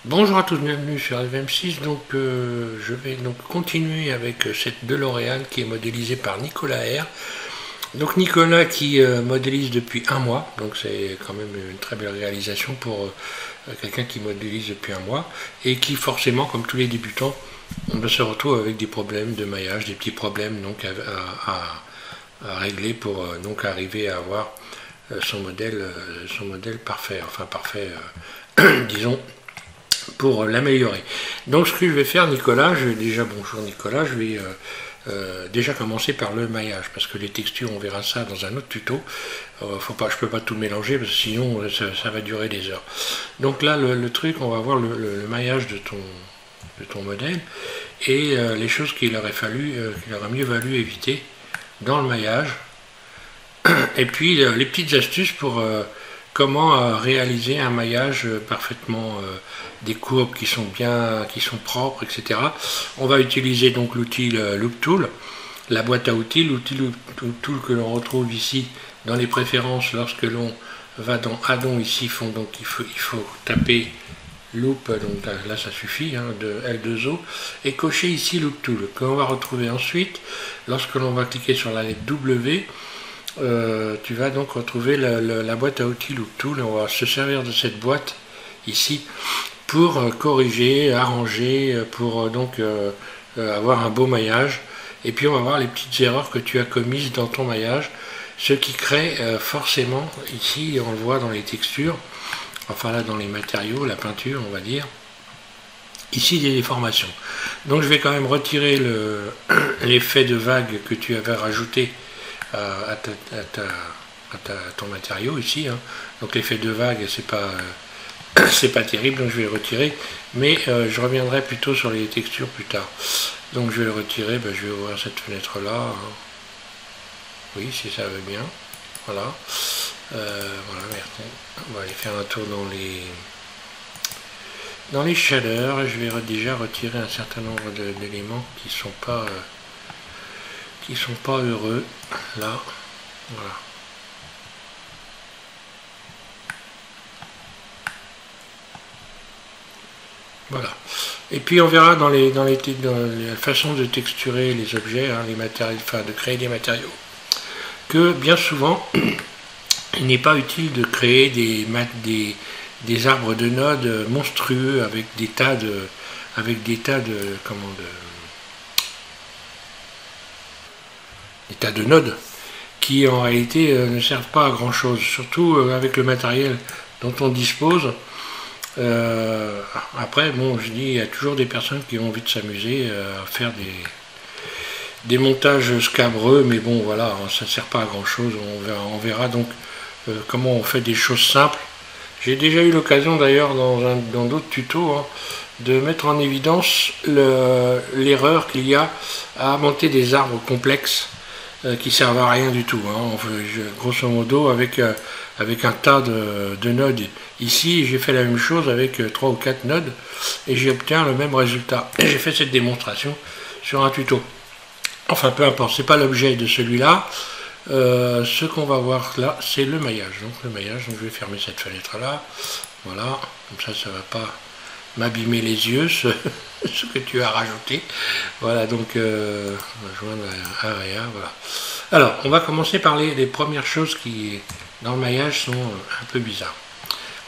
Bonjour à tous, bienvenue sur FM6. Je vais donc continuer avec cette DeLorean qui est modélisée par Nicolas R. Donc Nicolas qui modélise depuis un mois, donc c'est quand même une très belle réalisation pour quelqu'un qui modélise depuis un mois et qui forcément, comme tous les débutants, on se retrouve avec des problèmes de maillage, des petits problèmes donc à régler pour donc arriver à avoir son modèle parfait, enfin parfait, disons, pour l'améliorer. Donc ce que je vais faire, Nicolas, bonjour Nicolas, je vais déjà commencer par le maillage, parce que les textures, on verra ça dans un autre tuto. Je peux pas tout mélanger, parce que sinon ça va durer des heures. Donc là, le truc, on va voir le maillage de ton modèle, et les choses qu'il aurait mieux valu éviter dans le maillage, et puis les petites astuces pour comment réaliser un maillage parfaitement, des courbes qui sont propres, etc. On va utiliser donc l'outil Loop Tool, la boîte à outils, l'outil Loop Tool que l'on retrouve ici dans les préférences lorsque l'on va dans Add-on ici, donc il faut taper Loop, donc là ça suffit, hein, de L2O, et cocher ici Loop Tool, que l'on va retrouver ensuite lorsque l'on va cliquer sur la lettre W. Tu vas donc retrouver la boîte à outils Loop Tool, et on va se servir de cette boîte ici pour corriger, arranger, pour avoir un beau maillage. Et puis on va voir les petites erreurs que tu as commises dans ton maillage, ce qui crée forcément, ici on le voit dans les textures, enfin là dans les matériaux, la peinture on va dire, ici des déformations. Donc je vais quand même retirer l'effet de vague que tu avais rajouté à ton matériau ici, hein. Donc l'effet de vague c'est pas terrible, donc je vais le retirer, mais je reviendrai plutôt sur les textures plus tard. Donc je vais le retirer, je vais ouvrir cette fenêtre là, hein. Oui, si ça veut bien, voilà. Voilà, merci. On va aller faire un tour dans les shaders, et je vais déjà retirer un certain nombre d'éléments qui sont pas heureux là, voilà. Voilà. Et puis on verra dans la façon de texturer les objets, hein, les matériaux, enfin de créer des matériaux, que bien souvent il n'est pas utile de créer des arbres de nodes monstrueux avec des tas de nodes qui en réalité ne servent pas à grand chose, surtout avec le matériel dont on dispose. Après, bon, je dis, il y a toujours des personnes qui ont envie de s'amuser à faire des montages scabreux, mais bon, voilà, ça ne sert pas à grand chose. On verra donc comment on fait des choses simples. J'ai déjà eu l'occasion d'ailleurs dans d'autres tutos, hein, de mettre en évidence l'erreur qu'il y a à monter des arbres complexes qui servent à rien du tout, hein. Grosso modo, avec un tas de nodes. Ici, j'ai fait la même chose avec 3 ou 4 nodes et j'ai obtenu le même résultat. J'ai fait cette démonstration sur un tuto. Enfin, peu importe, c'est pas l'objet de celui-là. Ce qu'on va voir là, c'est le maillage. Donc le maillage, donc je vais fermer cette fenêtre là. Voilà, comme ça va pas m'abîmer les yeux, ce que tu as rajouté. Voilà, donc on va joindre Area, voilà. Alors, on va commencer par les premières choses qui, dans le maillage, sont un peu bizarres.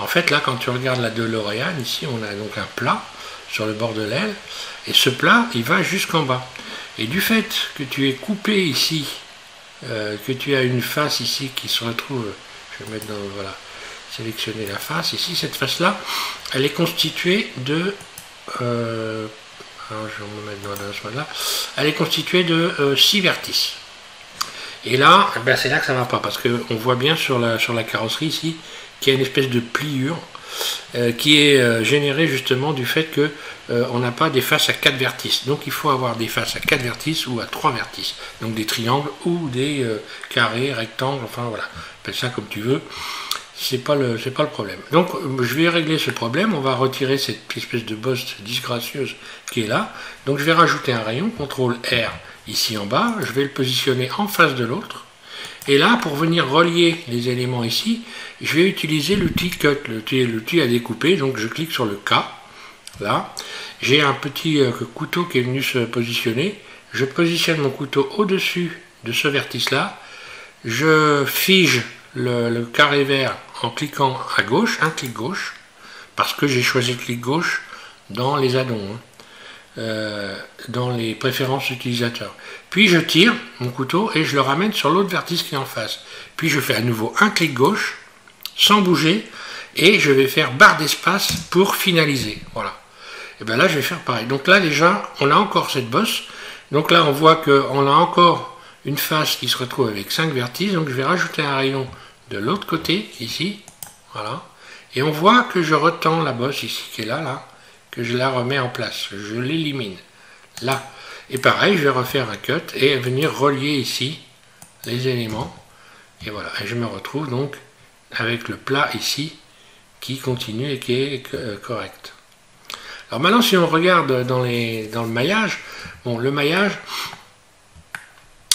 En fait, là, quand tu regardes la DeLorean, ici, on a donc un plat sur le bord de l'aile, et ce plat, il va jusqu'en bas. Et du fait que tu es coupé ici, que tu as une face ici qui se retrouve, je vais mettre dans, voilà, sélectionner la face, ici, cette face-là, elle est constituée de, alors je vais me mettre dans ce mode-là, elle est constituée de 6 vertices. Et là, c'est là que ça ne va pas, parce qu'on voit bien sur la carrosserie ici, qu'il y a une espèce de pliure qui est générée justement du fait que on n'a pas des faces à 4 vertices. Donc il faut avoir des faces à 4 vertices ou à 3 vertices. Donc des triangles ou des carrés, rectangles, enfin voilà, appelle ça comme tu veux. C'est pas le problème. Donc je vais régler ce problème, on va retirer cette espèce de bosse disgracieuse qui est là. Donc je vais rajouter un rayon, CTRL R ici en bas, je vais le positionner en face de l'autre. Et là, pour venir relier les éléments ici, je vais utiliser l'outil Cut, l'outil à découper. Donc je clique sur le K, là. J'ai un petit couteau qui est venu se positionner. Je positionne mon couteau au-dessus de ce vertice-là. Je fige le carré vert en cliquant à gauche, un clic gauche, parce que j'ai choisi le clic gauche dans les addons, dans les préférences utilisateurs. Puis je tire mon couteau et je le ramène sur l'autre vertice qui est en face. Puis je fais à nouveau un clic gauche, sans bouger, et je vais faire barre d'espace pour finaliser. Voilà. Et bien là, je vais faire pareil. Donc là, déjà, on a encore cette bosse. Donc là, on voit qu'on a encore une face qui se retrouve avec 5 vertices. Donc je vais rajouter un rayon de l'autre côté, ici. Voilà. Et on voit que je retends la bosse ici, qui est là, que je la remets en place. Je l'élimine. Là. Et pareil, je vais refaire un cut et venir relier ici les éléments. Et voilà. Et je me retrouve donc avec le plat ici qui continue et qui est correct. Alors maintenant, si on regarde dans le maillage, bon, le maillage,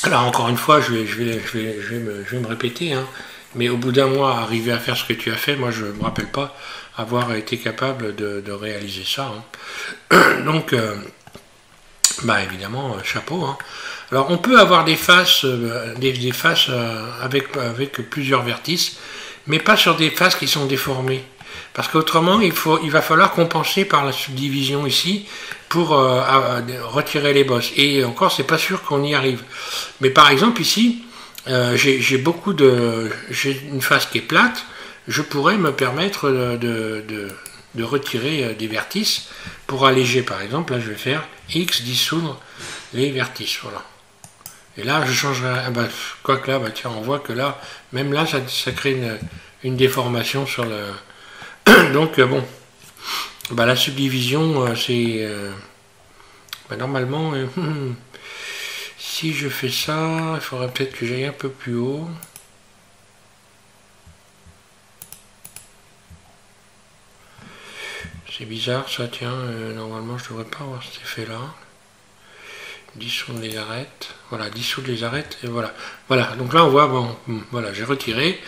alors encore une fois, je vais me répéter, hein, mais au bout d'un mois, arriver à faire ce que tu as fait, moi je ne me rappelle pas avoir été capable de réaliser ça. Hein. Donc, bah évidemment, chapeau. Hein. Alors on peut avoir des faces, avec plusieurs vertices, mais pas sur des faces qui sont déformées. Parce qu'autrement, il va falloir compenser par la subdivision ici pour retirer les bosses. Et encore, c'est pas sûr qu'on y arrive. Mais par exemple ici, j'ai une face qui est plate. Je pourrais me permettre de retirer des vertices pour alléger. Par exemple, là, je vais faire X dissoudre les vertices. Voilà. Et là, je changerai. Ah bah, quoique là, bah, tiens, on voit que là, même là, ça crée une déformation sur le. Donc bon, bah, la subdivision, c'est bah, normalement, si je fais ça, il faudrait peut-être que j'aille un peu plus haut. C'est bizarre ça, tiens, normalement je devrais pas avoir cet effet là. Dissoudre les arêtes, voilà, dissoudre les arêtes, et voilà. Voilà, donc là on voit, bon, voilà, j'ai retiré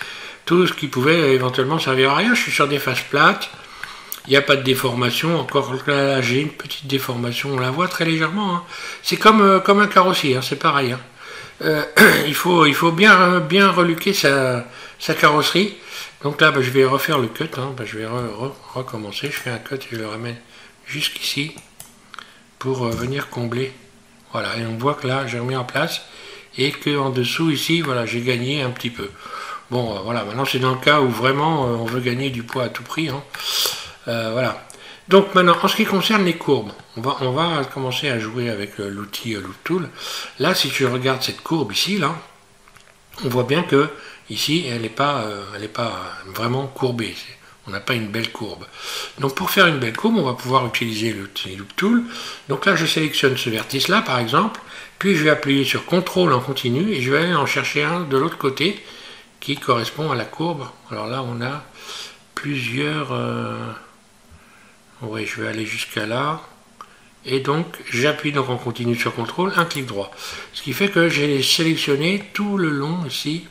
tout ce qui pouvait éventuellement servir à rien. Je suis sur des faces plates, il n'y a pas de déformation, encore là j'ai une petite déformation, on la voit très légèrement. Hein. C'est comme un carrossier, hein, c'est pareil. Hein. Il faut bien reluquer sa carrosserie. Donc là, bah, je vais refaire le cut, hein, bah, je vais recommencer, je fais un cut et je le ramène jusqu'ici pour venir combler. Voilà, et on voit que là, j'ai remis en place et qu'en dessous, ici, voilà, j'ai gagné un petit peu. Bon, voilà, maintenant c'est dans le cas où vraiment on veut gagner du poids à tout prix. Hein. Voilà. Donc maintenant, en ce qui concerne les courbes, on va commencer à jouer avec l'outil Loop Tool. Là, si tu regardes cette courbe ici, là, on voit bien que ici, elle n'est pas vraiment courbée. On n'a pas une belle courbe. Donc pour faire une belle courbe, on va pouvoir utiliser l'outil Loop Tool. Donc là, je sélectionne ce vertice-là, par exemple, puis je vais appuyer sur CTRL en continu et je vais aller en chercher un de l'autre côté qui correspond à la courbe. Alors là, on a plusieurs... Oui, je vais aller jusqu'à là. Et donc, j'appuie donc en continu sur CTRL, un clic droit. Ce qui fait que j'ai sélectionné tout le long ici.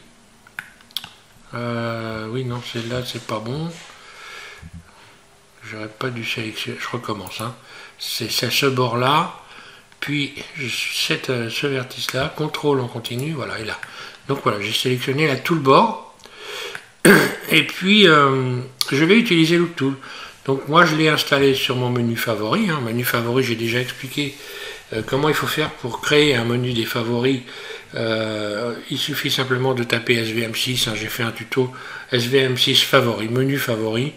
Oui, non, celle-là, c'est pas bon. J'aurais pas dû sélectionner. Je recommence. Hein. C'est ce bord-là. Puis, ce vertice-là. CTRL en continu. Voilà, et là. Donc voilà, j'ai sélectionné là tout le bord. Et puis, je vais utiliser Loop Tool. Donc moi, je l'ai installé sur mon menu favori. Hein. Menu favori, j'ai déjà expliqué comment il faut faire pour créer un menu des favoris. Il suffit simplement de taper SVM6. Hein. J'ai fait un tuto SVM6 favori, menu favori.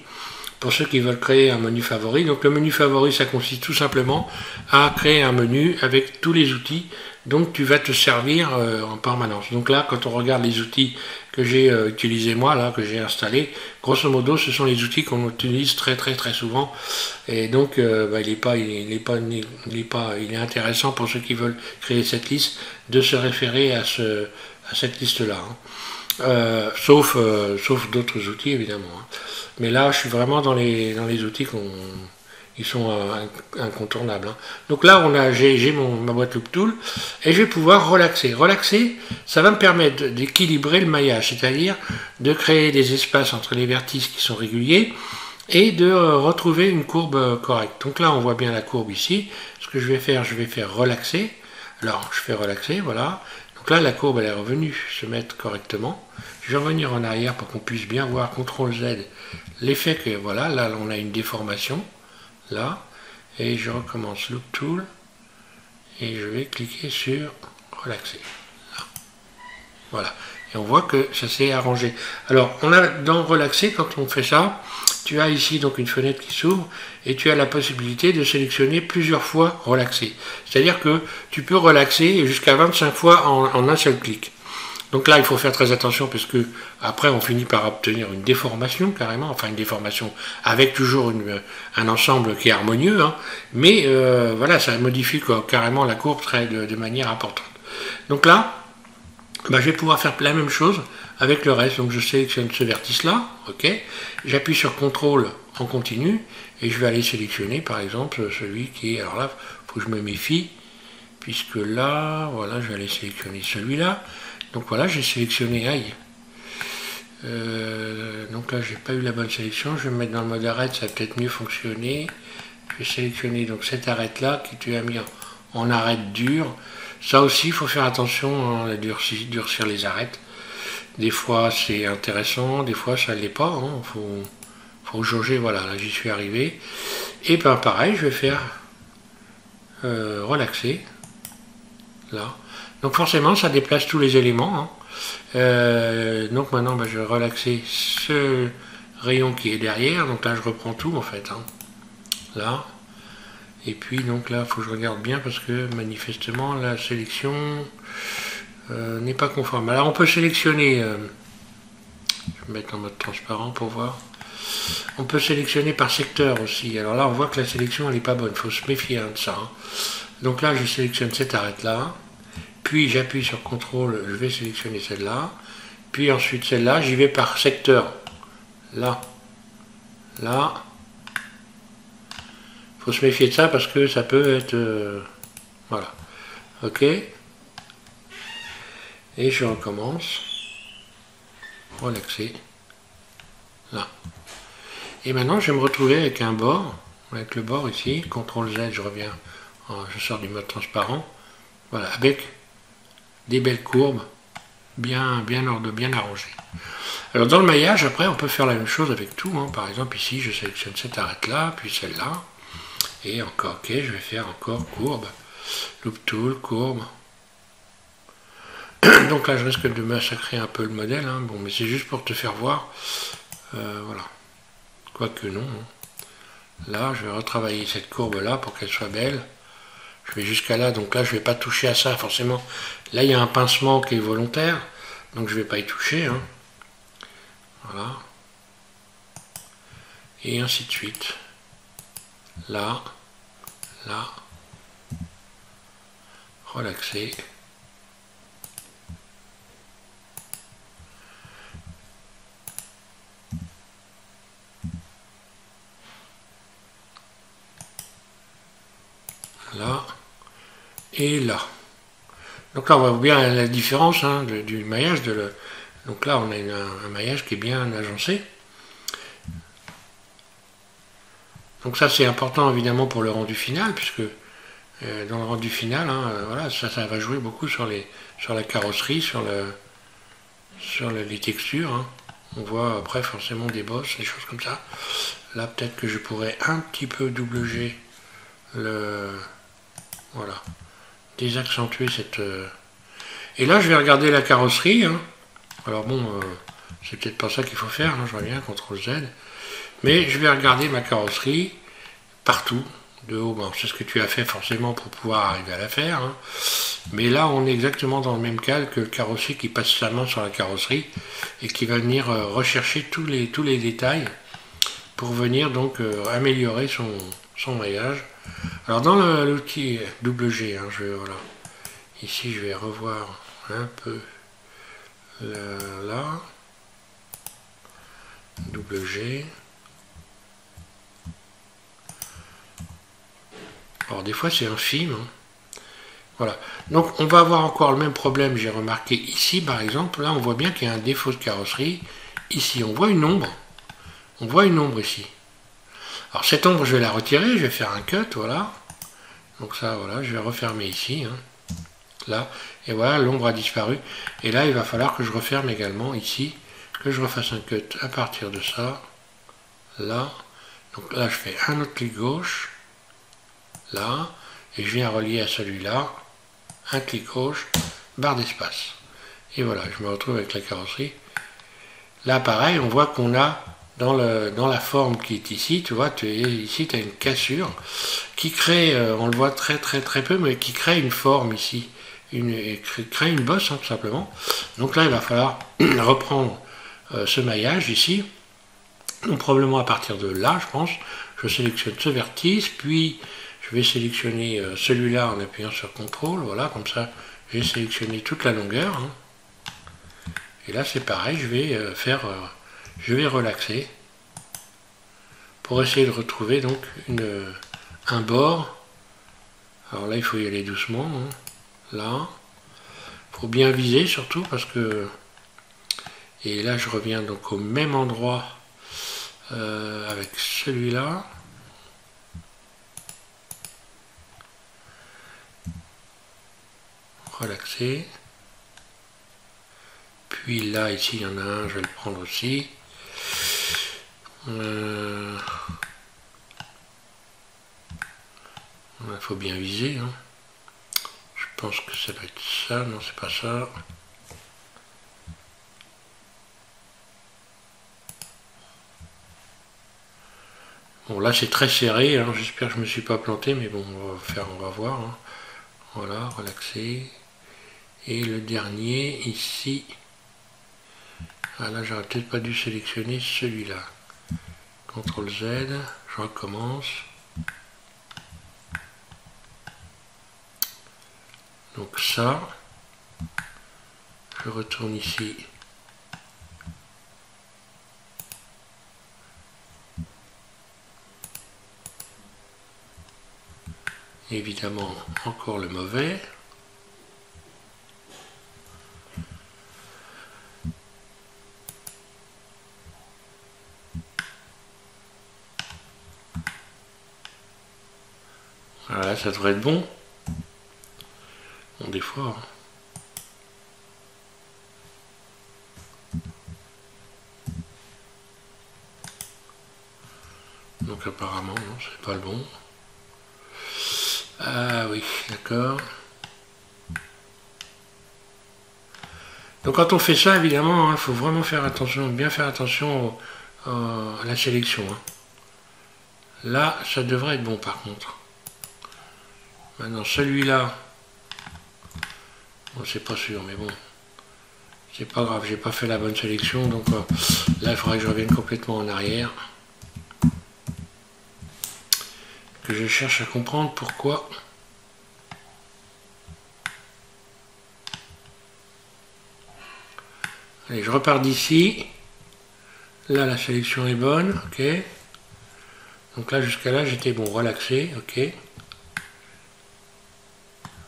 Pour ceux qui veulent créer un menu favori. Donc le menu favori, ça consiste tout simplement à créer un menu avec tous les outils dont tu vas te servir en permanence. Donc là, quand on regarde les outils que j'ai utilisés moi, là, que j'ai installés, grosso modo, ce sont les outils qu'on utilise très souvent. Et donc, bah, il est intéressant pour ceux qui veulent créer cette liste de se référer à cette liste-là. Hein. Sauf d'autres outils, évidemment. Hein. Mais là, je suis vraiment dans les outils qui sont incontournables. Hein. Donc là, j'ai ma boîte Loop Tool et je vais pouvoir relaxer. Relaxer, ça va me permettre d'équilibrer le maillage, c'est-à-dire de créer des espaces entre les vertices qui sont réguliers et de retrouver une courbe correcte. Donc là, on voit bien la courbe ici. Ce que je vais faire relaxer. Alors, je fais relaxer, voilà. Donc là, la courbe, elle est revenue se mettre correctement. Je vais revenir en arrière pour qu'on puisse bien voir, CTRL Z, l'effet que, voilà, là, on a une déformation, là. Et je recommence Loop Tool. Et je vais cliquer sur relaxer. Là. Voilà. Et on voit que ça s'est arrangé. Alors, on a dans relaxer, quand on fait ça, tu as ici donc une fenêtre qui s'ouvre et tu as la possibilité de sélectionner plusieurs fois relaxer. C'est-à-dire que tu peux relaxer jusqu'à 25 fois en un seul clic. Donc là, il faut faire très attention parce que après, on finit par obtenir une déformation carrément, enfin une déformation avec toujours un ensemble qui est harmonieux, hein, mais voilà, ça modifie carrément la courbe de manière importante. Donc là, je vais pouvoir faire la même chose avec le reste. Donc je sélectionne ce vertice-là, ok. J'appuie sur CTRL en continu et je vais aller sélectionner par exemple celui qui est, alors là, il faut que je me méfie, puisque là, voilà, je vais aller sélectionner celui-là. Donc voilà, j'ai sélectionné, aïe. Donc là, j'ai pas eu la bonne sélection. Je vais me mettre dans le mode arrête, ça va peut-être mieux fonctionner. Je vais sélectionner donc cette arête-là qui tu as mis en arête dure. Ça aussi, il faut faire attention à durcir les arêtes. Des fois, c'est intéressant, des fois, ça ne l'est pas. Hein. Faut jauger, voilà, là, j'y suis arrivé. Et ben pareil, je vais faire relaxer. Là. Donc forcément, ça déplace tous les éléments. Hein. Donc maintenant, je vais relaxer ce rayon qui est derrière. Donc là, je reprends tout, en fait. Hein. Là. Et puis donc là, il faut que je regarde bien parce que manifestement la sélection n'est pas conforme. Alors on peut sélectionner, je vais me mettre en mode transparent pour voir. On peut sélectionner par secteur aussi. Alors là, on voit que la sélection elle n'est pas bonne. Il faut se méfier de ça. Hein. Donc là, je sélectionne cette arête là. Puis j'appuie sur CTRL, je vais sélectionner celle-là. Puis ensuite celle-là, j'y vais par secteur. Là, là. Faut se méfier de ça parce que ça peut être... voilà. Ok. Et je recommence. Relaxer. Là. Et maintenant, je vais me retrouver avec un bord. Avec le bord ici. CTRL Z, je reviens. Je sors du mode transparent. Voilà. Avec des belles courbes. Bien arrangées. Alors dans le maillage, après, on peut faire la même chose avec tout. Hein. Par exemple, ici, je sélectionne cette arête-là, puis celle-là. Et encore, ok, je vais faire encore courbe, loop tool, courbe. Donc là, je risque de massacrer un peu le modèle, hein. Bon, mais c'est juste pour te faire voir. Voilà. Quoique non. Hein. Là, je vais retravailler cette courbe-là pour qu'elle soit belle. Je vais jusqu'à là, donc là, je ne vais pas toucher à ça, forcément. Là, il y a un pincement qui est volontaire, donc je ne vais pas y toucher. Hein. Voilà. Et ainsi de suite. Là, là, relaxer. Là, et là. Donc là, on voit bien la différence hein, du maillage. Donc là, on a un maillage qui est bien agencé. Donc ça c'est important évidemment pour le rendu final, puisque dans le rendu final, hein, voilà, ça va jouer beaucoup sur la carrosserie, sur les textures. Hein. On voit après forcément des bosses, des choses comme ça. Là peut-être que je pourrais un petit peu double G voilà, désaccentuer cette... Et là je vais regarder la carrosserie. Hein. Alors bon, c'est peut-être pas ça qu'il faut faire, hein, je reviens, CTRL Z. Mais je vais regarder ma carrosserie partout, de haut. Bon, c'est ce que tu as fait forcément pour pouvoir arriver à la faire. Hein. Mais là, on est exactement dans le même cas que le carrossier qui passe sa main sur la carrosserie et qui va venir rechercher tous les détails pour venir donc améliorer son maillage. Alors dans l'outil WG, hein, voilà. Ici, je vais revoir un peu là. WG. Alors des fois c'est un film. Hein. Voilà. Donc on va avoir encore le même problème, j'ai remarqué ici par exemple, là on voit bien qu'il y a un défaut de carrosserie. Ici on voit une ombre. On voit une ombre ici. Alors cette ombre, je vais la retirer, je vais faire un cut, voilà. Donc ça, voilà, je vais refermer ici, hein, là. Et voilà, l'ombre a disparu. Et là, il va falloir que je referme également ici, que je refasse un cut à partir de ça, là. Donc là, je fais un autre clic gauche, là, et je viens relier à celui-là, un clic gauche, barre d'espace. Et voilà, je me retrouve avec la carrosserie. Là, pareil, on voit qu'on a dans la forme qui est ici, tu vois, ici tu as une cassure qui crée, on le voit très peu, mais qui crée une forme ici, crée une bosse, hein, tout simplement. Donc là, il va falloir reprendre ce maillage ici. Donc probablement à partir de là, je pense, je sélectionne ce vertice, puis je vais sélectionner celui-là en appuyant sur CTRL, voilà, comme ça, j'ai sélectionné toute la longueur. Hein. Et là, c'est pareil, je vais relaxer pour essayer de retrouver donc un bord. Alors là, il faut y aller doucement, hein. Là, il faut bien viser surtout parce que... Et là, je reviens donc au même endroit avec celui-là. Relaxer. Puis là, ici, il y en a un, je vais le prendre aussi. Il faut bien viser. Hein. Je pense que ça doit être ça. Non, c'est pas ça. Bon, là, c'est très serré. Hein. J'espère que je ne me suis pas planté, mais bon, on va voir. Hein. Voilà, relaxer. Et le dernier, ici. Ah là, j'aurais peut-être pas dû sélectionner celui-là. CTRL Z, je recommence. Donc ça, je retourne ici. Évidemment, encore le mauvais. Voilà, ça devrait être bon. Bon, des fois. Donc apparemment, non, c'est pas le bon. Ah oui, d'accord. Donc quand on fait ça, évidemment, il faut vraiment faire attention, bien faire attention à la sélection. Hein. Là, ça devrait être bon par contre. Maintenant, celui-là, bon, c'est pas sûr, mais bon, c'est pas grave, j'ai pas fait la bonne sélection, donc là, il faudrait que je revienne complètement en arrière. Que je cherche à comprendre pourquoi. Allez, je repars d'ici. Là, la sélection est bonne, ok. Donc là, jusqu'à là, j'étais bon, relaxé, ok.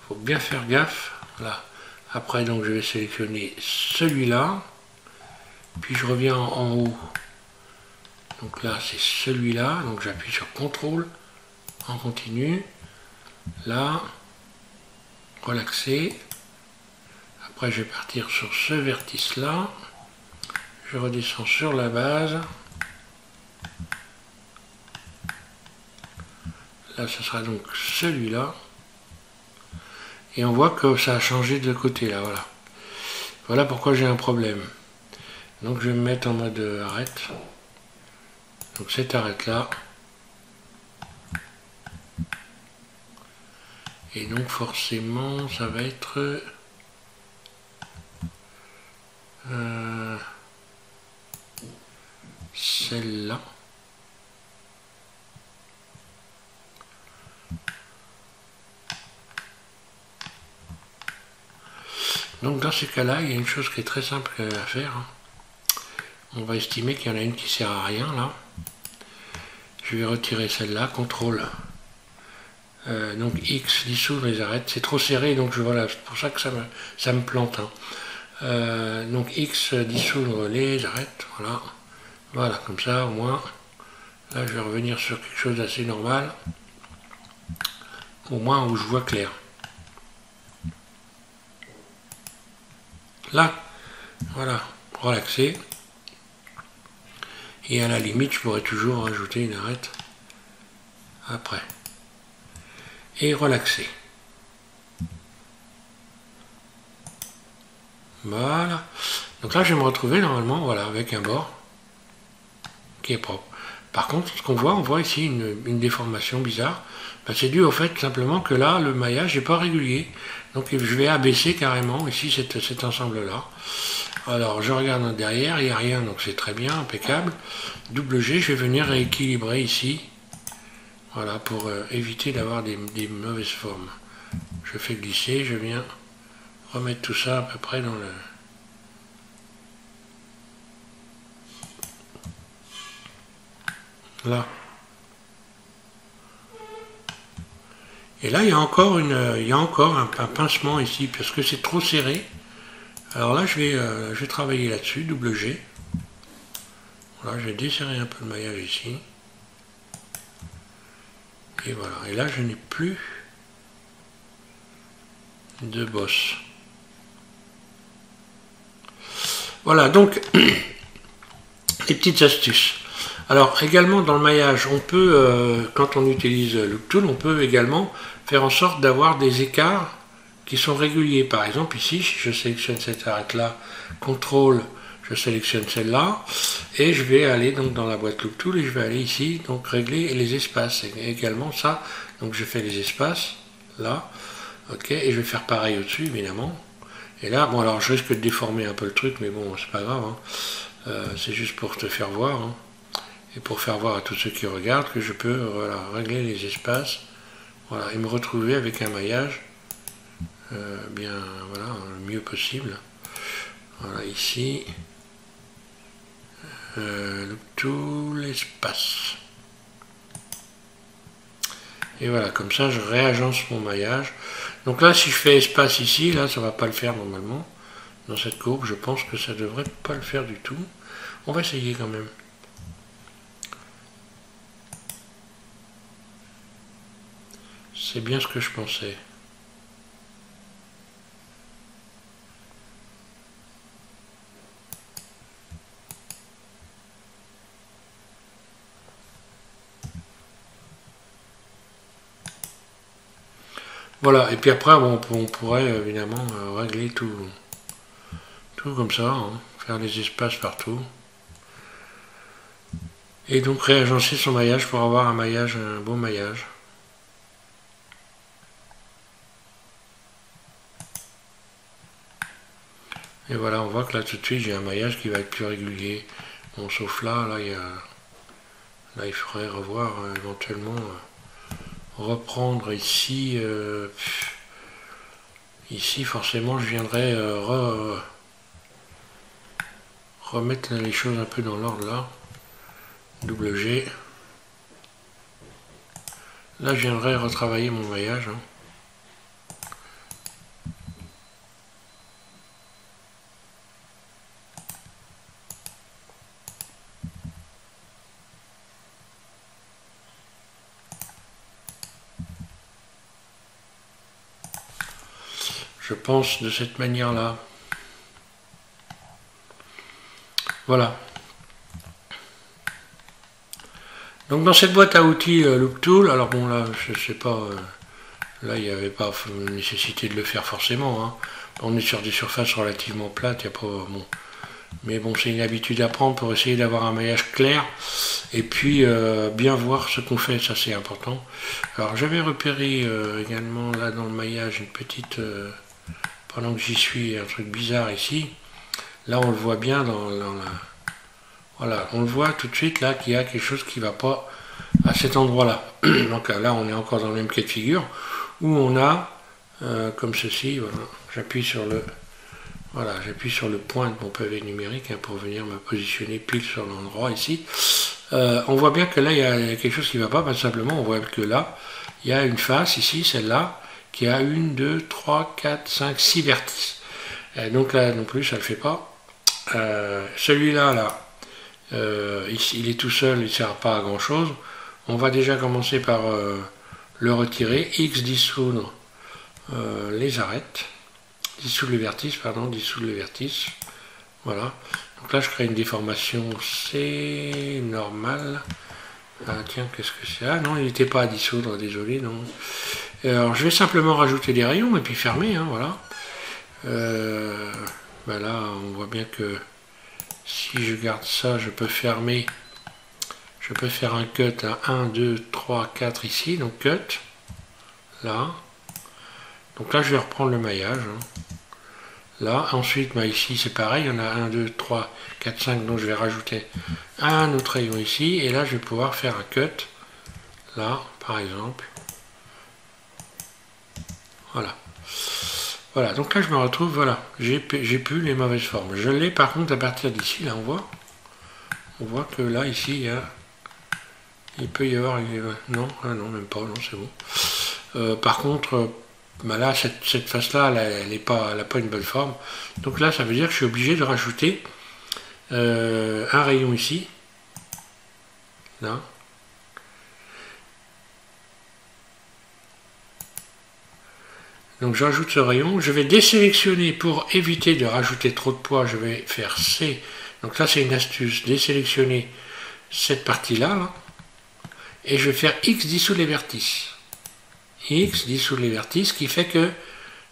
Faut bien faire gaffe. Là. Après, donc, je vais sélectionner celui-là. Puis je reviens en haut. Donc là, c'est celui-là. Donc j'appuie sur CTRL en continu. Là, relaxer. Après, je vais partir sur ce vertice-là. Je redescends sur la base. Là, ce sera donc celui-là. Et on voit que ça a changé de côté, là, voilà. Voilà pourquoi j'ai un problème. Donc, je vais me mettre en mode arrête. Donc, cette arrête-là. Et donc, forcément, ça va être... celle-là. Donc dans ces cas-là, il y a une chose qui est très simple à faire. On va estimer qu'il y en a une qui sert à rien là. Je vais retirer celle-là, CTRL. Donc X, dissoudre les arêtes. C'est trop serré, donc voilà, c'est pour ça que ça me plante. Hein. Donc X, dissoudre les arêtes. Voilà. Voilà, comme ça au moins. Là, je vais revenir sur quelque chose d'assez normal, au moins où je vois clair. Là, voilà, relaxer. Et à la limite, je pourrais toujours rajouter une arête après. Et relaxer. Voilà. Donc là, je vais me retrouver normalement, voilà, avec un bord qui est propre. Par contre, ce qu'on voit, on voit ici une déformation bizarre. Ben, c'est dû au fait simplement que là, le maillage n'est pas régulier. Donc je vais abaisser carrément ici cet ensemble-là. Alors je regarde derrière, il n'y a rien, donc c'est très bien, impeccable. Double G, je vais venir rééquilibrer ici. Voilà, pour éviter d'avoir des mauvaises formes. Je fais glisser, je viens remettre tout ça à peu près dans le... Là. Et là, il y a encore, un pincement ici, parce que c'est trop serré. Alors là, je vais travailler là-dessus, double G. Voilà, je vais desserrer un peu le maillage ici. Et voilà, et là, je n'ai plus de bosse. Voilà, donc, les petites astuces. Alors, également, dans le maillage, on peut, quand on utilise Look Tool, on peut également faire en sorte d'avoir des écarts qui sont réguliers. Par exemple, ici, je sélectionne cette arête-là, CTRL, je sélectionne celle-là, et je vais aller donc dans la boîte Look Tool, et je vais aller ici, donc régler les espaces. Et également ça, donc je fais les espaces, là, ok, et je vais faire pareil au-dessus, évidemment. Et là, bon, alors je risque de déformer un peu le truc, mais bon, c'est pas grave, hein. C'est juste pour te faire voir, hein. Et pour faire voir à tous ceux qui regardent que je peux, voilà, régler les espaces, voilà, et me retrouver avec un maillage bien, voilà, le mieux possible. Voilà, ici, tout l'espace. Et voilà, comme ça, je réagence mon maillage. Donc là, si je fais espace ici, là, ça va pas le faire normalement. Dans cette courbe, je pense que ça devrait pas le faire du tout. On va essayer quand même. C'est bien ce que je pensais. Voilà, et puis après, bon, on pourrait évidemment régler tout comme ça, hein, faire des espaces partout. Et donc réagencer son maillage pour avoir un bon maillage. Et voilà, on voit que là tout de suite j'ai un maillage qui va être plus régulier. Bon, sauf là, il faudrait revoir éventuellement reprendre ici. Ici, forcément, je viendrai remettre les choses un peu dans l'ordre là. Double G. Là, je viendrai retravailler mon maillage. Hein. Je pense de cette manière-là. Voilà. Donc dans cette boîte à outils Look Tool, alors bon là, je sais pas, là il n'y avait pas nécessité de le faire forcément. Hein. On est sur des surfaces relativement plates, il n'y a pas... Bon. Mais bon, c'est une habitude à prendre pour essayer d'avoir un maillage clair et puis bien voir ce qu'on fait, ça c'est important. Alors j'avais repéré également là dans le maillage une petite... pendant que j'y suis, un truc bizarre ici. Là on le voit bien dans la... Voilà, on le voit tout de suite là qu'il y a quelque chose qui ne va pas à cet endroit-là. Donc là on est encore dans le même cas de figure où on a comme ceci, voilà, j'appuie sur le... Voilà, j'appuie sur le point de mon pavé numérique hein, pour venir me positionner pile sur l'endroit ici. On voit bien que là, il y a quelque chose qui ne va pas, parce que simplement, on voit que là, il y a une face ici, celle-là, qui a 1, 2, 3, 4, 5, 6 vertices. Donc là, non plus, ça ne le fait pas. Celui-là, là, Ici, il est tout seul, il ne sert pas à grand chose. On va déjà commencer par le retirer. X dissoudre les arêtes. Dissoudre les vertices, pardon, dissoudre les vertices. Voilà. Donc là, je crée une déformation, c'est normal. Ah tiens, qu'est-ce que c'est? Ah non, il n'était pas à dissoudre, désolé, non. Alors, je vais simplement rajouter des rayons et puis fermer, hein, voilà. Ben là, on voit bien que si je garde ça, je peux fermer. Je peux faire un cut à 1, 2, 3, 4 ici, donc cut. Là. Donc là, je vais reprendre le maillage. Hein. Là, ensuite, bah ici, c'est pareil. Il y en a 1, 2, 3, 4, 5. Donc je vais rajouter un autre rayon ici. Et là, je vais pouvoir faire un cut. Là, par exemple. Voilà. Voilà, donc là, je me retrouve, voilà. J'ai plus les mauvaises formes. Je l'ai, par contre, à partir d'ici, là, on voit que là, ici, il peut y avoir... Non, ah non, même pas, non, c'est bon. Par contre... Bah là, cette face-là, elle n'a pas une bonne forme. Donc là, ça veut dire que je suis obligé de rajouter un rayon ici. Là. Donc j'ajoute ce rayon. Je vais désélectionner pour éviter de rajouter trop de poids. Je vais faire C. Donc là, c'est une astuce. Désélectionner cette partie-là. Là, et je vais faire X dissoudre les vertices. X dissoudre les vertices, qui fait que,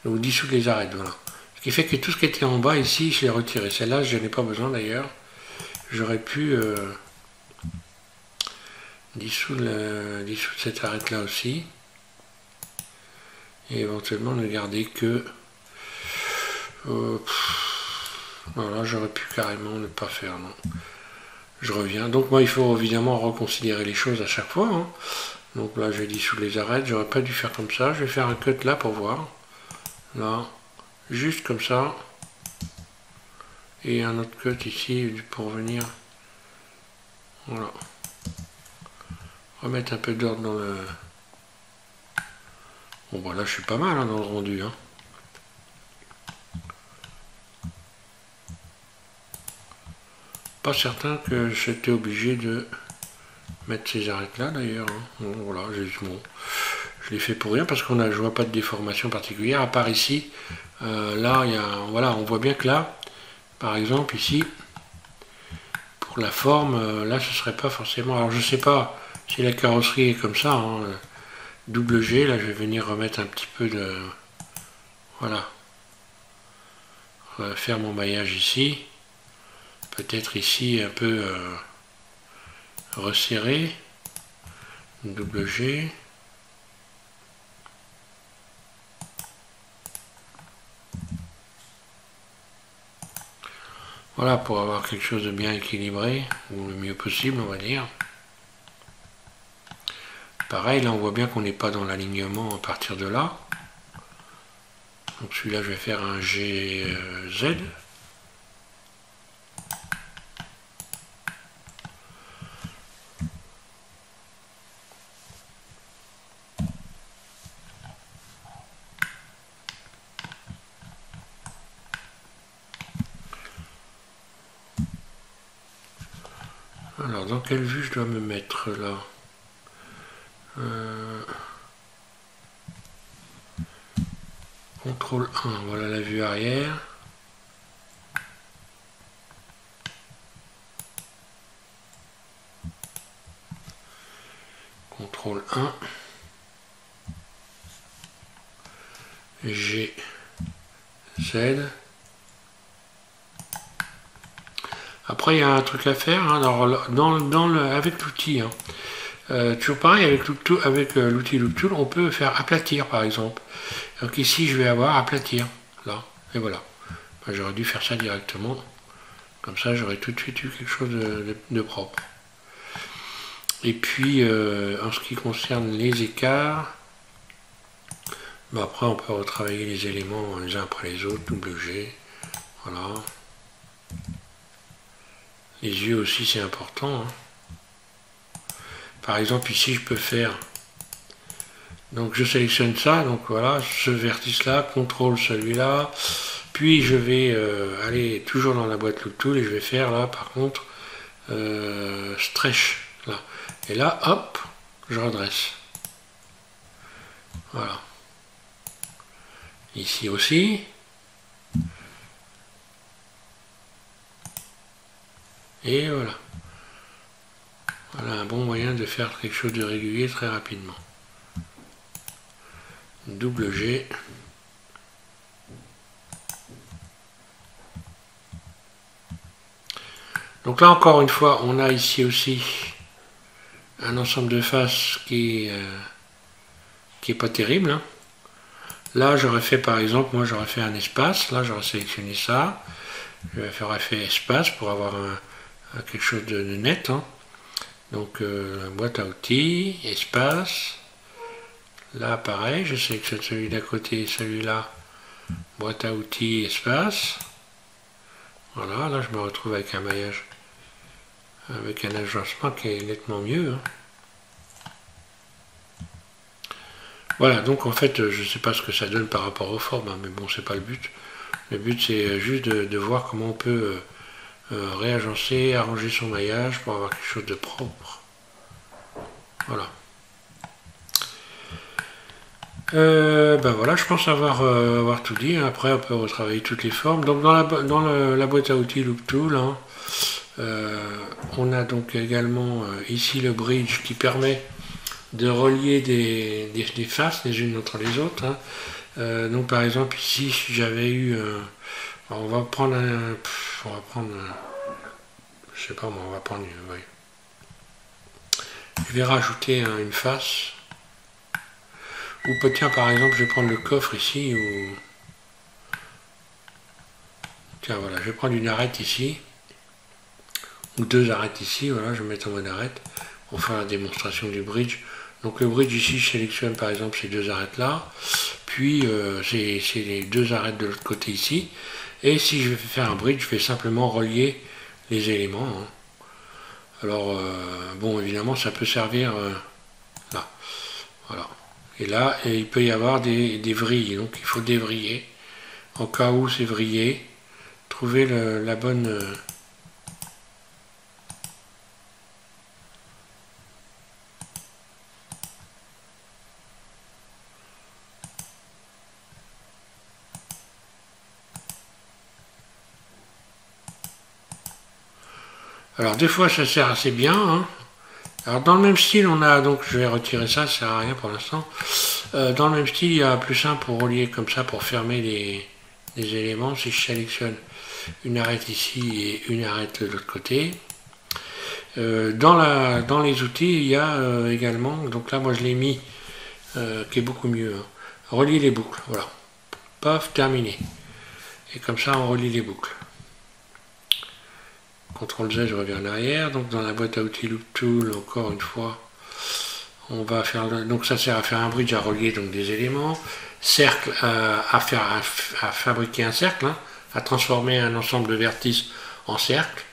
ou dissoudre les arêtes, voilà. Ce qui fait que tout ce qui était en bas ici, je l'ai retiré. Celle-là, je n'en ai pas besoin d'ailleurs. J'aurais pu dissoudre cette arête-là aussi. Et éventuellement ne garder que... voilà, j'aurais pu carrément ne pas faire, non. Je reviens. Donc moi, il faut évidemment reconsidérer les choses à chaque fois, hein. Donc là, j'ai dissoudre les arêtes. J'aurais pas dû faire comme ça. Je vais faire un cut là pour voir. Là, juste comme ça. Et un autre cut ici pour venir. Voilà. Remettre un peu d'ordre dans le... Bon, voilà, je suis pas mal hein, dans le rendu. Hein. Pas certain que j'étais obligé de mettre ces arêtes là d'ailleurs. Hein. Bon, voilà, bon, je l'ai fait pour rien parce qu'on a, je vois pas de déformation particulière à part ici. Là, il y a, voilà, on voit bien que là, par exemple ici, pour la forme, là, ce serait pas forcément. Alors, je sais pas si la carrosserie est comme ça. Hein, double G, là, je vais venir remettre un petit peu de, voilà, faire mon maillage ici. Peut-être ici un peu resserré, double G. Voilà, pour avoir quelque chose de bien équilibré, ou le mieux possible, on va dire. Pareil, là on voit bien qu'on n'est pas dans l'alignement à partir de là. Donc celui-là, je vais faire un GZ. Alors, dans quelle vue je dois me mettre là? Contrôle 1, voilà la vue arrière. Contrôle 1. G, Z. Après, il y a un truc à faire. Hein, avec l'outil. Hein. Toujours pareil, avec l'outil Loop Tool, on peut faire aplatir, par exemple. Donc ici, je vais avoir aplatir. Là. Et voilà. Ben, j'aurais dû faire ça directement. Comme ça, j'aurais tout de suite eu quelque chose de propre. Et puis, en ce qui concerne les écarts, ben après, on peut retravailler les éléments les uns après les autres. Double G. Voilà. Les yeux aussi, c'est important. Hein. Par exemple, ici, je peux faire... Donc, je sélectionne ça. Donc, voilà, ce vertice-là, contrôle celui-là. Puis, je vais aller toujours dans la boîte Loop Tool et je vais faire, là, par contre, stretch, là. Et là, hop, je redresse. Voilà. Ici aussi. Et voilà. Voilà un bon moyen de faire quelque chose de régulier très rapidement. Double G. Donc là encore une fois, on a ici aussi un ensemble de faces qui est pas terrible. Hein. Là j'aurais fait par exemple, moi j'aurais fait un espace, là j'aurais sélectionné ça, j'aurais fait espace pour avoir quelque chose de net. Hein. Donc boîte à outils, espace, là pareil, je sélectionne celui d'à côté et celui-là, boîte à outils, espace. Voilà, là je me retrouve avec un maillage, avec un agencement qui est nettement mieux. Hein. Voilà, donc en fait, je ne sais pas ce que ça donne par rapport aux formes, hein, mais bon, c'est pas le but. Le but, c'est juste de voir comment on peut réagencer, arranger son maillage pour avoir quelque chose de propre. Voilà. Ben voilà, je pense avoir tout dit. Après, on peut retravailler toutes les formes. Donc, dans la boîte à outils Loop Tool, hein, on a donc également ici le bridge qui permet de relier des faces les unes entre les autres. Hein. Donc, par exemple, ici, si j'avais eu... on va prendre je sais pas moi, on va prendre... Oui. Je vais rajouter une face. Ou tiens, par exemple, je vais prendre le coffre ici, ou... Tiens, voilà, je vais prendre une arête ici, ou deux arêtes ici, voilà, je vais mettre en mode arête, pour faire la démonstration du bridge. Donc le bridge ici, je sélectionne par exemple ces deux arêtes-là, puis c'est les deux arêtes de l'autre côté ici, et si je vais faire un bridge, je vais simplement relier les éléments. Hein. Alors, bon, évidemment, ça peut servir là, voilà. Et là, il peut y avoir des vrilles, donc il faut dévriller. En cas où c'est vrillé, trouver la bonne... Alors des fois ça sert assez bien. Hein. Alors dans le même style, on a, donc je vais retirer ça, ça sert à rien pour l'instant. Dans le même style, il y a plus simple pour relier comme ça, pour fermer les éléments. Si je sélectionne une arête ici et une arête de l'autre côté. Dans les outils, il y a également, donc là moi je l'ai mis, qui est beaucoup mieux, hein. Relier les boucles, voilà. Paf, terminé. Et comme ça on relie les boucles. CTRL Z, je reviens en arrière. Donc dans la boîte à outils Loop Tool, encore une fois, on va faire... Donc ça sert à faire un bridge, à relier donc des éléments. Cercle, à fabriquer un cercle, hein, à transformer un ensemble de vertices en cercle.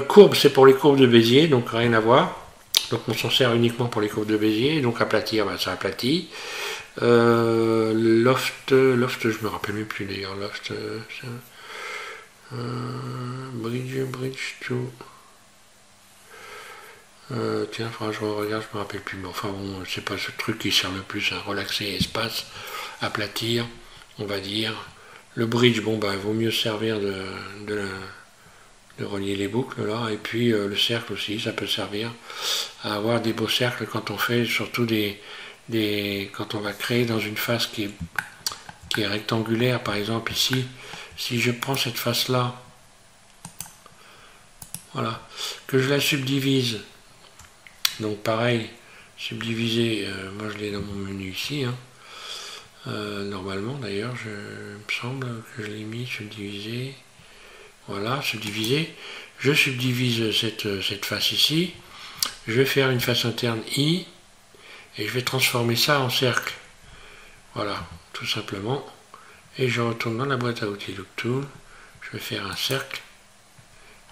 Courbe, c'est pour les courbes de Bézier, donc rien à voir. Donc on s'en sert uniquement pour les courbes de Bézier. Donc aplatir, ben, ça aplatit. Loft, je me rappelle même plus d'ailleurs. Loft, bridge to... tiens, faudra que je regarde, je me rappelle plus. Mais enfin bon, c'est pas ce truc qui sert le plus, hein. Relaxer espace, aplatir, on va dire. Le bridge, bon bah il vaut mieux servir de relier les boucles là. Et puis le cercle aussi, ça peut servir à avoir des beaux cercles quand on fait surtout quand on va créer dans une face qui est rectangulaire, par exemple ici. Si je prends cette face-là, voilà, que je la subdivise, donc pareil, subdiviser, moi je l'ai dans mon menu ici, hein. Normalement d'ailleurs, il me semble que je l'ai mis subdiviser, voilà, subdiviser, je subdivise cette face ici, je vais faire une face interne I, et je vais transformer ça en cercle, voilà, tout simplement. Et je retourne dans la boîte à outils Loop Tool, je vais faire un cercle,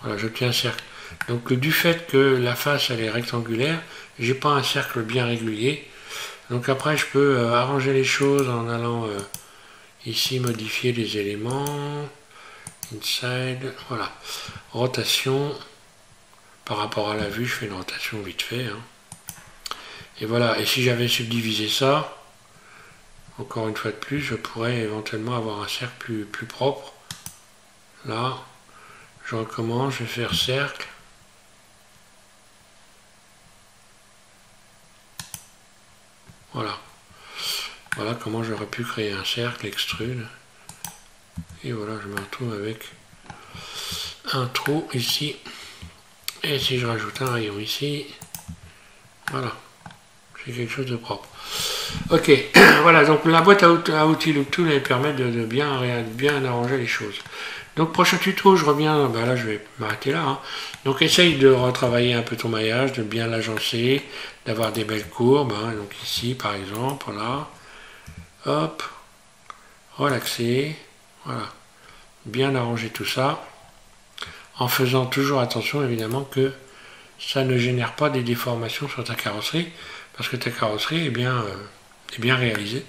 voilà, j'obtiens un cercle. Donc du fait que la face elle est rectangulaire, j'ai pas un cercle bien régulier. Donc après je peux arranger les choses en allant ici modifier les éléments, inside, voilà, rotation, par rapport à la vue, je fais une rotation vite fait. Hein. Et voilà, et si j'avais subdivisé ça, encore une fois de plus, je pourrais éventuellement avoir un cercle plus propre. Là, je recommence, je vais faire cercle. Voilà. Voilà comment j'aurais pu créer un cercle, extrude. Et voilà, je me retrouve avec un trou ici. Et si je rajoute un rayon ici, voilà. J'ai quelque chose de propre. Ok, voilà, donc la boîte à outils Looktool, elle permet de bien arranger les choses. Donc prochain tuto, je reviens, ben là je vais m'arrêter là. Hein. Donc essaye de retravailler un peu ton maillage, de bien l'agencer, d'avoir des belles courbes. Hein. Donc ici par exemple, voilà. Hop, relaxer, voilà. Bien arranger tout ça, en faisant toujours attention évidemment que ça ne génère pas des déformations sur ta carrosserie, parce que ta carrosserie est bien réalisée,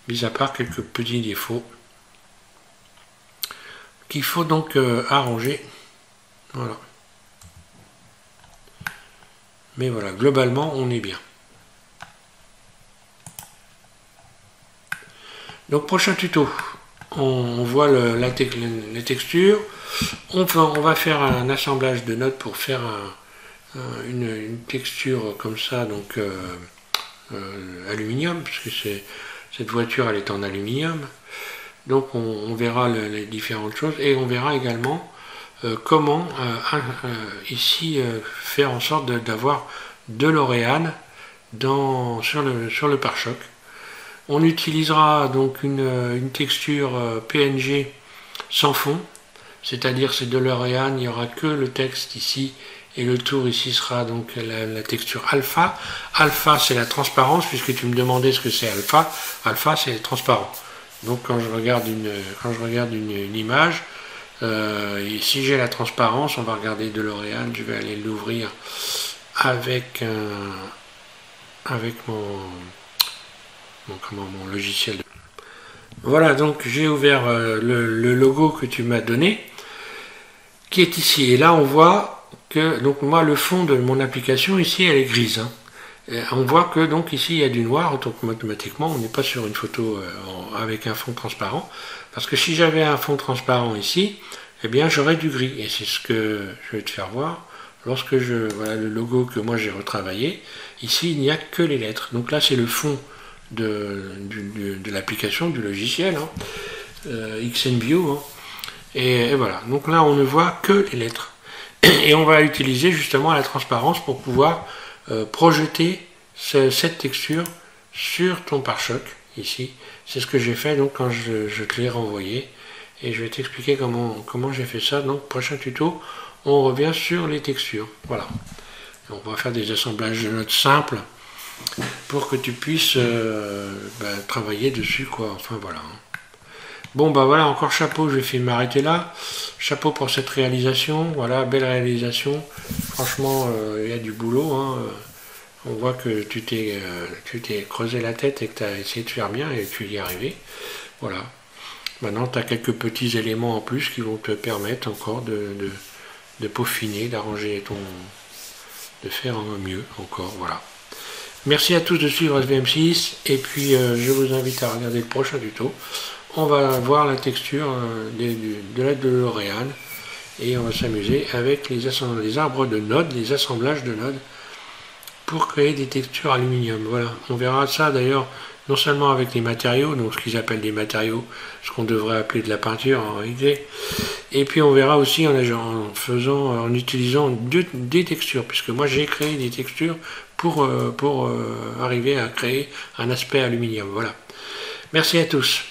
mis à part quelques petits défauts qu'il faut donc arranger. Voilà. Mais voilà, globalement, on est bien. Donc, prochain tuto, on voit les textures. On va faire un assemblage de notes pour faire une texture comme ça, donc aluminium, puisque cette voiture elle est en aluminium. Donc on verra les différentes choses et on verra également comment ici faire en sorte d'avoir de l'Oréal sur le pare-choc. On utilisera donc une texture PNG sans fond, c'est-à-dire c'est de l'Oréal, il n'y aura que le texte ici et le tour ici sera donc la texture alpha. Alpha c'est la transparence, puisque tu me demandais ce que c'est alpha. Alpha c'est transparent. Donc quand je regarde une image, et si j'ai la transparence, on va regarder de l'Oréal, je vais aller l'ouvrir avec mon logiciel. Voilà, donc j'ai ouvert le logo que tu m'as donné, qui est ici. Et là on voit que, donc moi le fond de mon application ici elle est grise. Hein. On voit que donc ici il y a du noir, donc automatiquement on n'est pas sur une photo avec un fond transparent, parce que si j'avais un fond transparent ici, eh bien j'aurais du gris, et c'est ce que je vais te faire voir lorsque voilà le logo que moi j'ai retravaillé. Ici il n'y a que les lettres, donc là c'est le fond de l'application, du logiciel, hein, XNView, hein, et voilà, donc là on ne voit que les lettres, et on va utiliser justement la transparence pour pouvoir projeter cette texture sur ton pare-choc ici. C'est ce que j'ai fait donc quand je te l'ai renvoyé, et je vais t'expliquer comment j'ai fait ça. Donc prochain tuto, on revient sur les textures. Voilà, et on va faire des assemblages de notes simples pour que tu puisses travailler dessus, quoi. Enfin voilà. Bon bah voilà, encore chapeau, je vais m'arrêter là. Chapeau pour cette réalisation, voilà, belle réalisation. Franchement, il y a du boulot, hein. On voit que tu t'es creusé la tête et que tu as essayé de faire bien et tu y es arrivé. Voilà. Maintenant, tu as quelques petits éléments en plus qui vont te permettre encore de peaufiner, d'arranger de faire mieux encore, voilà. Merci à tous de suivre SVM6, et puis je vous invite à regarder le prochain tuto. On va voir la texture de l'aide de L'Oréal, et on va s'amuser avec les arbres de nodes, les assemblages de nodes, pour créer des textures aluminium. Voilà, on verra ça d'ailleurs non seulement avec les matériaux, donc ce qu'ils appellent des matériaux, ce qu'on devrait appeler de la peinture en réalité, et puis on verra aussi en utilisant des textures, puisque moi j'ai créé des textures pour arriver à créer un aspect aluminium. Voilà. Merci à tous.